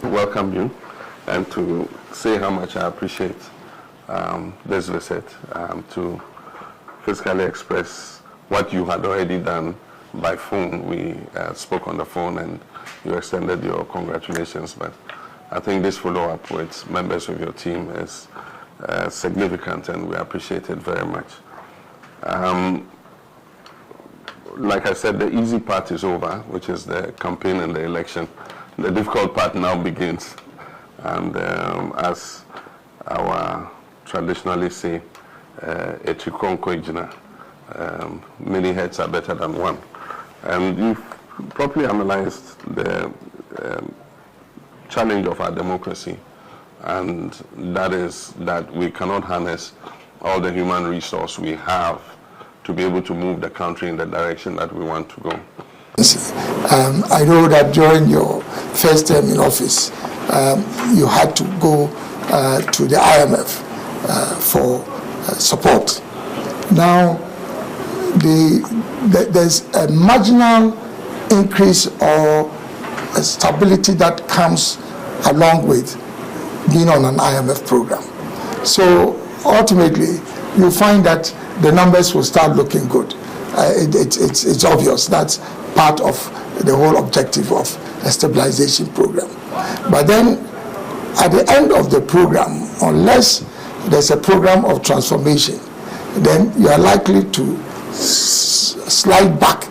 welcome you and to say how much I appreciate this visit, to physically express what you had already done by phone. We spoke on the phone and you extended your congratulations, but I think this follow-up with members of your team is significant and we appreciate it very much. Like I said, the easy part is over, which is the campaign and the election. The difficult part now begins. And as our traditionally say, many heads are better than one. And you've properly analyzed the challenge of our democracy, and that is that we cannot harness all the human resource we have to be able to move the country in the direction that we want to go. I know that during your first term in office, you had to go to the IMF for support. Now, there's a marginal increase or a stability that comes along with being on an IMF program. So ultimately, you find that the numbers will start looking good. It's obvious. That's part of the whole objective of a stabilization program. But then, at the end of the program, unless there's a program of transformation, then you are likely to slide back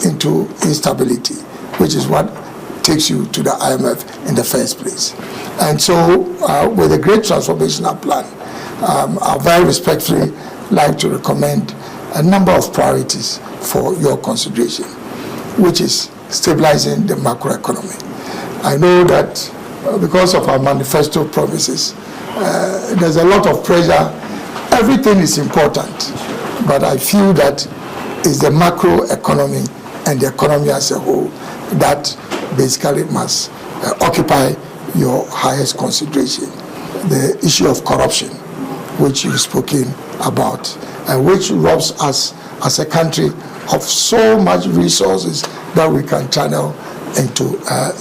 into instability, which is what takes you to the IMF in the first place. And so, with a great transformational plan, I very respectfully like to recommend a number of priorities for your consideration, which is stabilizing the macroeconomy. I know that because of our manifesto promises, there's a lot of pressure. Everything is important, but I feel that it's the macroeconomy and the economy as a whole that basically must occupy your highest consideration. The issue of corruption, which you've spoken about, and which robs us as a country of so much resources that we can channel into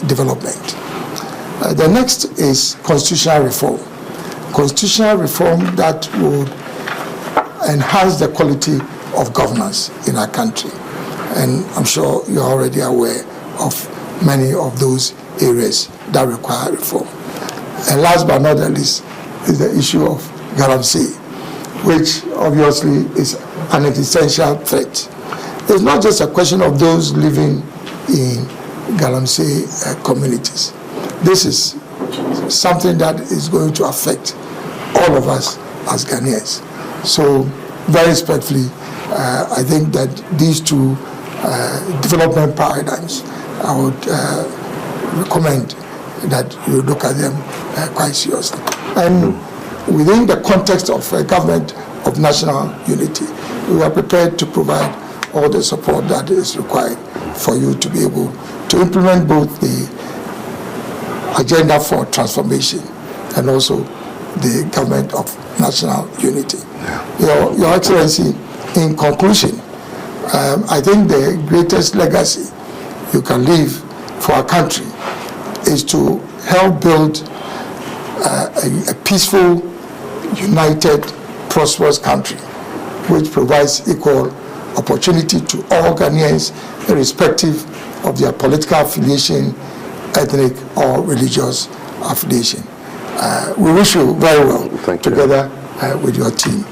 development. The next is constitutional reform. Constitutional reform that would enhance the quality of governance in our country. And I'm sure you're already aware of many of those areas that require reform. And last but not the least is the issue of Galamsey, which obviously is an existential threat. It's not just a question of those living in Galamsey communities. This is something that is going to affect all of us as Ghanaians. So, very respectfully, I think that these two development paradigms, I would recommend that you look at them quite seriously. And within the context of a government of national unity, we are prepared to provide all the support that is required for you to be able to implement both the agenda for transformation and also the government of national unity. Your Excellency, in conclusion, I think the greatest legacy you can leave for our country is to help build a peaceful, united, prosperous country which provides equal opportunity to all Ghanaians, irrespective of their political affiliation, ethnic or religious affiliation. We wish you very well together with your team.